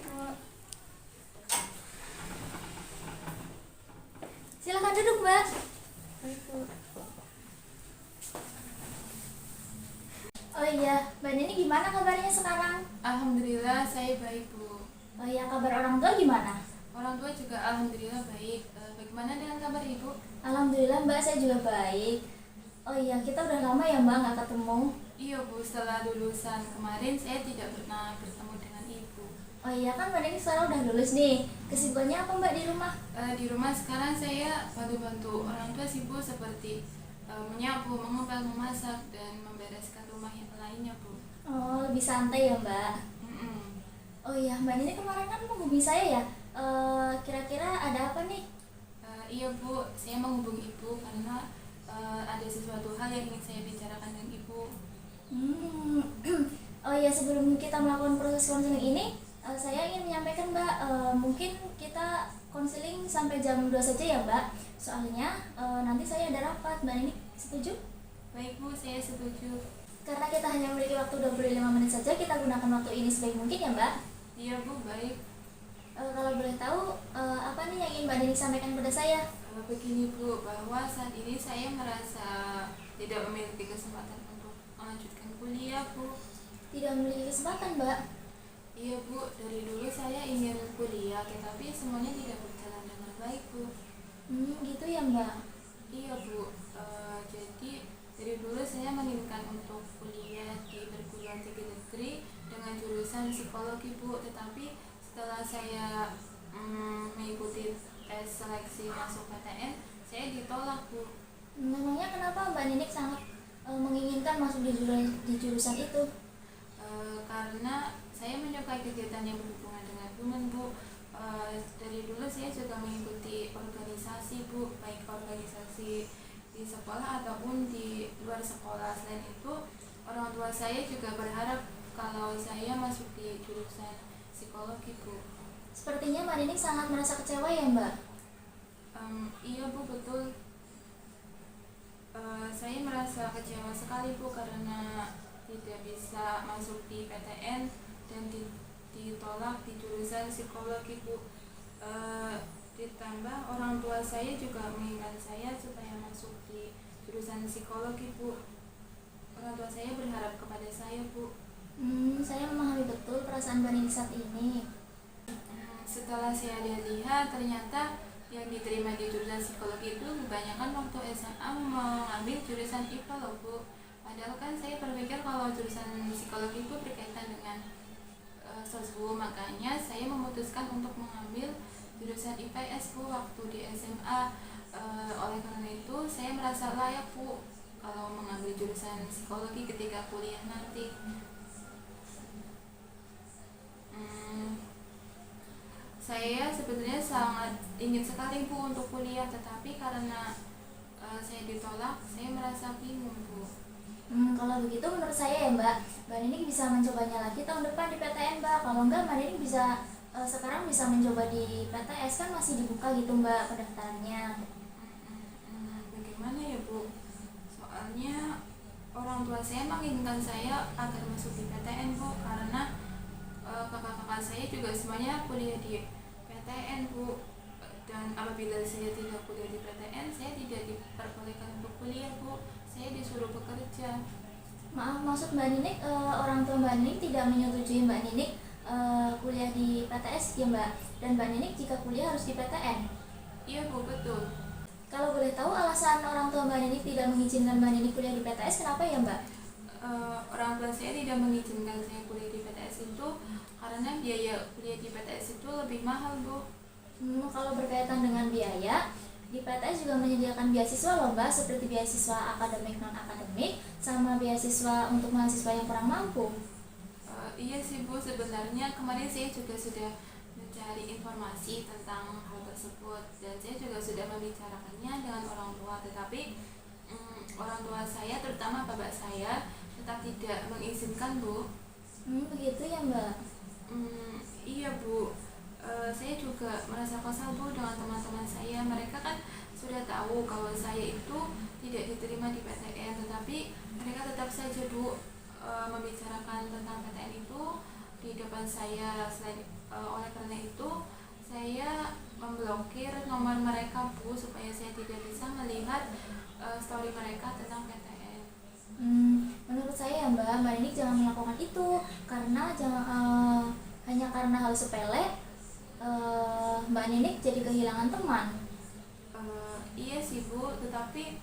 Baik, Bu. Silakan duduk, Mbak. Baik, Bu. Oh iya, Mbak Nini gimana kabarnya sekarang? Alhamdulillah saya baik, Bu. Oh iya, kabar orang tua gimana? Orang tua juga alhamdulillah baik. Bagaimana dengan kabar Ibu? Alhamdulillah, Mbak, saya juga baik. Oh iya, kita udah lama ya, Mbak, nggak ketemu. Iya, Bu, setelah lulusan kemarin saya tidak pernah bertemu dengan Ibu. Oh iya, kan Mbak Nini sekarang udah lulus nih. Kesibukannya apa, Mbak, di rumah? Di rumah sekarang saya bantu-bantu orang tua sih, Bu, seperti menyapu, mengepel, memasak, dan membereskan rumah yang lainnya, Bu. Oh, lebih santai ya, Mbak. Mm-mm. Oh iya, Mbak Nini kemarin kan menghubungi saya ya. Kira-kira ada apa nih? Iya, Bu, saya menghubungi Ibu karena ada sesuatu hal yang ingin saya bicarakan dengan Ibu. Hmm. Oh iya, sebelum kita melakukan proses konseling ini, saya ingin menyampaikan, Mbak, mungkin kita konseling sampai jam 2 saja ya, Mbak. Soalnya nanti saya ada rapat. Mbak Nini setuju? Baik, Bu, saya setuju. Karena kita hanya memiliki waktu 25 menit saja, kita gunakan waktu ini sebaik mungkin ya, Mbak. Iya, Bu, baik. Kalau boleh tahu, apa nih yang ingin Mbak Nini sampaikan pada saya? Begini, Bu, bahwa saat ini saya merasa tidak memiliki kesempatan untuk melanjutkan kuliah, Bu. Tidak memiliki kesempatan, Mbak. Iya, Bu, dari dulu saya ingin kuliah, tetapi semuanya tidak berjalan dengan baik, Bu. Gitu ya, Mbak. Iya, Bu. Jadi dari dulu saya menginginkan untuk kuliah di perguruan tinggi negeri dengan jurusan psikologi, Bu. Tetapi setelah saya mengikuti tes seleksi masuk PTN, saya ditolak, Bu. Memangnya kenapa Mbak Nini sangat menginginkan masuk di jurusan itu? Karena saya menyukai kegiatan yang berhubungan dengan human, Bu. Dari dulu saya juga mengikuti organisasi, Bu, baik organisasi di sekolah ataupun di luar sekolah. Selain itu, orang tua saya juga berharap kalau saya masuk di jurusan psikologi, Bu. Sepertinya Mbak Nini sangat merasa kecewa ya, Mbak. Iya, Bu, betul. Saya merasa kecewa sekali, Bu, karena tidak bisa masuk di PTN dan ditolak di jurusan psikologi, Bu. Ditambah orang tua saya juga menginginkan saya supaya masuk di jurusan psikologi, Bu. Orang tua saya berharap kepada saya, Bu. Saya memahami betul perasaan Mbak Nini saat ini. Setelah saya lihat, ternyata yang diterima di jurusan psikologi itu kebanyakan waktu SMA mengambil jurusan IPA loh, Bu. Padahal kan saya berpikir kalau jurusan psikologi itu berkaitan dengan sosbud, makanya saya memutuskan untuk mengambil jurusan IPS, Bu, waktu di SMA. Oleh karena itu saya merasa layak, Bu, kalau mengambil jurusan psikologi ketika kuliah nanti. Saya sebetulnya sangat ingin sekali, Bu, untuk kuliah, tetapi karena saya ditolak, saya merasa bingung, Bu. Kalau begitu menurut saya ya, Mbak Nini bisa mencobanya lagi tahun depan di PTN, Mbak. Kalau enggak, Mbak Nini bisa sekarang bisa mencoba di PTS, kan masih dibuka gitu, Mbak, pendaftarannya. Bagaimana ya, Bu? Soalnya orang tua saya menginginkan saya agar masuk di PTN, Bu, karena kakak-kakak saya juga semuanya kuliah di PTN, Bu. Dan apabila saya tidak kuliah di PTN, saya tidak diperbolehkan untuk kuliah, Bu. Saya disuruh bekerja. Maaf, maksud Mbak Nini, orang tua Mbak Nini tidak menyetujui Mbak Nini kuliah di PTS ya, Mbak? Dan Mbak Nini jika kuliah harus di PTN? Iya, Bu, betul. Kalau boleh tahu alasan orang tua Mbak Nini tidak mengizinkan Mbak Nini kuliah di PTS, kenapa ya, Mbak? Orang tua saya tidak mengizinkan saya kuliah di PTS itu karena biaya kuliah di PTS itu lebih mahal, Bu. Kalau berkaitan dengan biaya, di PTS juga menyediakan beasiswa loh, Mbak, seperti beasiswa akademik non-akademik sama beasiswa untuk mahasiswa yang kurang mampu. Iya sih, Bu, sebenarnya kemarin saya juga sudah mencari informasi tentang hal tersebut dan saya juga sudah membicarakannya dengan orang tua, tetapi orang tua saya, terutama bapak saya, tetap tidak mengizinkan, Bu. Begitu ya, Mbak? Iya, Bu. Saya juga merasa kesal, Bu, dengan teman-teman saya. Mereka kan sudah tahu kalau saya itu tidak diterima di PTN, tetapi mereka tetap saja, Bu, membicarakan tentang PTN itu di depan saya. Oleh karena itu saya memblokir nomor mereka Bu, supaya saya tidak bisa melihat story mereka tentang PTN. Menurut saya ya Mbak Ninik jangan melakukan itu karena hanya karena hal sepele Mbak Ninik jadi kehilangan teman. Iya sih Bu, tetapi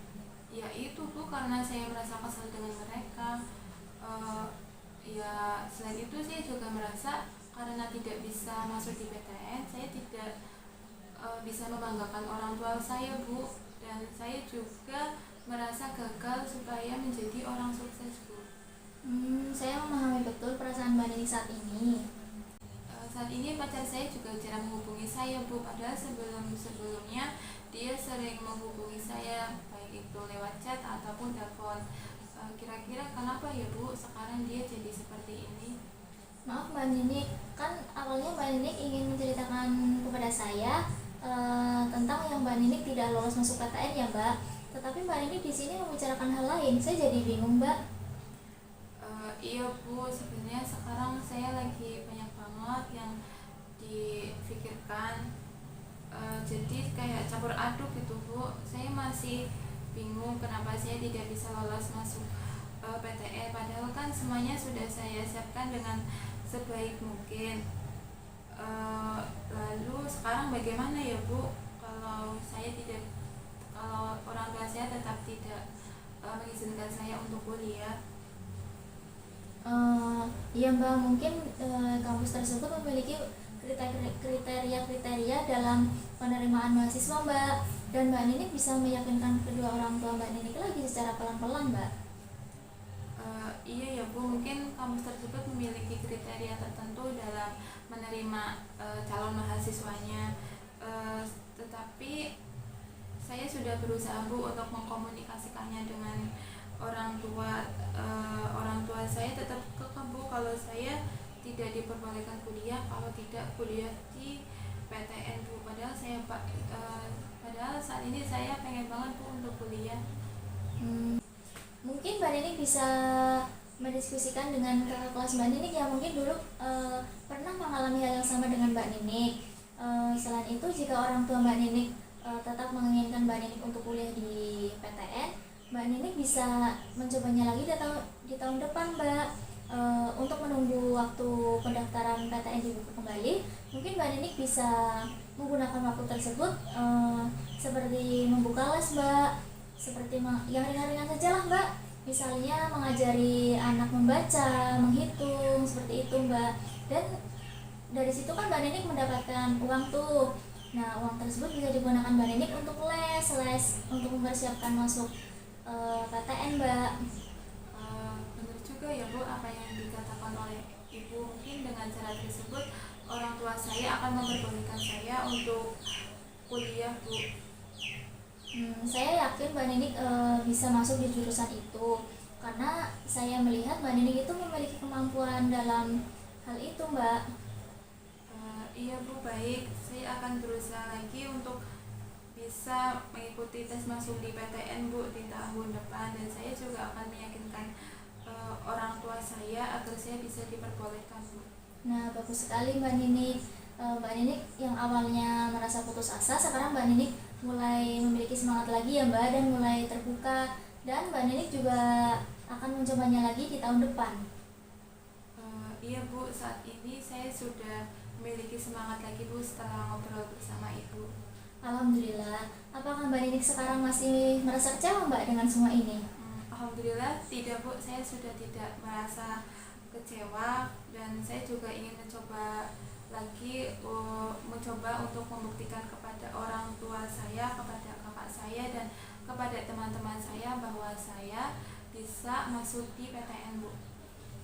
ya itu Bu, karena saya merasa kesal dengan mereka. Ya selain itu saya juga merasa karena tidak bisa masuk di PTN, saya tidak bisa membanggakan orang tua saya Bu, dan saya juga merasa gagal supaya menjadi orang sukses Bu. Saya memahami betul perasaan Mbak Ninik saat ini. Saat ini pacar saya juga jarang menghubungi saya Bu, padahal sebelumnya dia sering menghubungi saya, baik itu lewat chat ataupun telepon. Kira-kira kenapa ya Bu sekarang dia jadi seperti ini? Maaf Mbak Ninik, kan awalnya Mbak Ninik ingin menceritakan kepada saya tentang yang Mbak Ninik tidak lolos masuk PTN ya Mbak. Tetapi Mbak Ninik di sini membicarakan hal lain, saya jadi bingung Mbak. Iya Bu, sebenarnya sekarang saya lagi banyak banget yang dipikirkan. Jadi kayak campur aduk gitu Bu. Saya masih bingung kenapa saya tidak bisa lolos masuk PTN, padahal kan semuanya sudah saya siapkan dengan sebaik mungkin. Lalu sekarang bagaimana ya Bu, kalau orang tua saya tetap tidak mengizinkan saya untuk kuliah? Ya Mbak, mungkin kampus tersebut memiliki kriteria dalam penerimaan mahasiswa Mbak, dan Mbak Ninik bisa meyakinkan kedua orang tua Mbak Ninik lagi secara pelan-pelan Mbak. Iya ya Bu, mungkin kampus tersebut memiliki kriteria tertentu dalam menerima calon mahasiswanya, tetapi saya sudah berusaha Bu untuk mengkomunikasikannya dengan orang tua. Orang tua saya tetap kekeh Bu kalau saya tidak diperbolehkan kuliah kalau tidak kuliah di PTN Bu, padahal saat ini saya pengen banget Bu untuk kuliah. Mungkin Mbak Ninik bisa mendiskusikan dengan kakak kelas Mbak Ninik yang mungkin dulu pernah mengalami hal yang sama dengan Mbak Ninik. Selain itu, jika orang tua Mbak Ninik tetap menginginkan Mbak Ninik untuk kuliah di PTN, Mbak Ninik bisa mencobanya lagi di tahun depan Mbak. Untuk menunggu waktu pendaftaran PTN dibuka kembali, mungkin Mbak Ninik bisa menggunakan waktu tersebut seperti membuka les Mbak, seperti yang ringan-ringan saja lah Mbak, misalnya mengajari anak membaca, menghitung, seperti itu Mbak. Dan dari situ kan Mbak Ninik mendapatkan uang tuh. Nah, uang tersebut bisa digunakan Mbak Ninik untuk les untuk mempersiapkan masuk PTN Mbak. Benar juga ya Bu apa yang dikatakan oleh Ibu. Mungkin dengan cara tersebut orang tua saya akan memperbolehkan saya untuk kuliah Bu. Saya yakin Mbak Ninik bisa masuk di jurusan itu karena saya melihat Mbak Ninik itu memiliki kemampuan dalam hal itu Mbak. Iya Bu, baik, saya akan berusaha lagi untuk bisa mengikuti tes masuk di PTN Bu di tahun depan, dan saya juga akan meyakinkan orang tua saya agar saya bisa diperbolehkan Bu. Nah, bagus sekali Mbak Ninik. Mbak Ninik yang awalnya merasa putus asa, sekarang Mbak Ninik mulai memiliki semangat lagi ya Mbak, dan mulai terbuka, dan Mbak Ninik juga akan mencobanya lagi di tahun depan. Iya Bu, saat ini saya sudah memiliki semangat lagi Bu setelah ngobrol bersama Ibu. Alhamdulillah. Apakah Mbak Ninik sekarang masih merasa kecewa Mbak dengan semua ini? Alhamdulillah tidak Bu, saya sudah tidak merasa kecewa, dan saya juga ingin mencoba untuk membuktikan kepada orang tua saya, kepada kakak saya, dan kepada teman-teman saya bahwa saya bisa masuk di PTN Bu.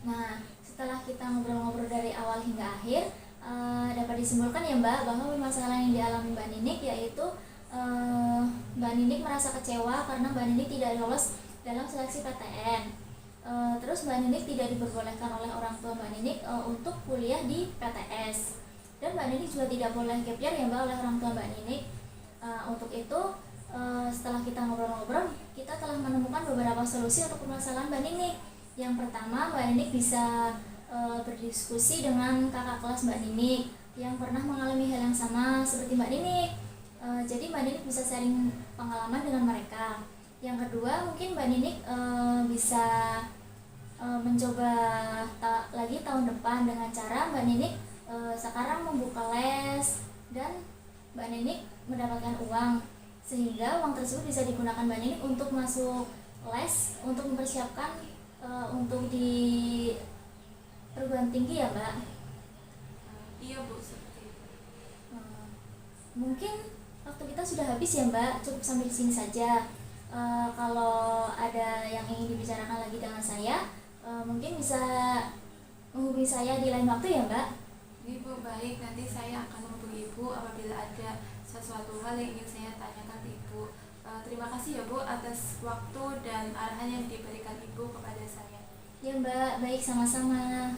Nah, setelah kita ngobrol-ngobrol dari awal hingga akhir, dapat disimpulkan ya Mbak bahwa permasalahan yang dialami Mbak Ninik yaitu Mbak Ninik merasa kecewa karena Mbak Ninik tidak lolos dalam seleksi PTN. Terus Mbak Ninik tidak diperbolehkan oleh orang tua Mbak Ninik untuk kuliah di PTS, dan Mbak Ninik juga tidak boleh gap year ya Mbak oleh orang tua Mbak Ninik. Untuk itu setelah kita ngobrol-ngobrol, kita telah menemukan beberapa solusi untuk permasalahan Mbak Ninik. Yang pertama, Mbak Ninik bisa berdiskusi dengan kakak kelas Mbak Ninik yang pernah mengalami hal yang sama seperti Mbak Ninik. Jadi Mbak Ninik bisa sharing pengalaman dengan mereka. Yang kedua, mungkin Mbak Ninik bisa mencoba lagi tahun depan dengan cara Mbak Ninik sekarang membuka les dan Mbak Ninik mendapatkan uang, sehingga uang tersebut bisa digunakan Mbak Ninik untuk masuk les untuk mempersiapkan untuk di perguruan tinggi ya Mbak. Iya Bu, seperti itu. Mungkin waktu kita sudah habis ya Mbak, cukup sampai di sini saja. Kalau ada yang ingin dibicarakan lagi dengan saya, mungkin bisa menghubungi saya di lain waktu ya Mbak. Ibu, baik, nanti saya akan menghubungi Ibu apabila ada sesuatu hal yang ingin saya tanyakan ke Ibu. Terima kasih ya Bu atas waktu dan arahan yang diberikan Ibu kepada saya. Ya Mbak, baik, sama-sama.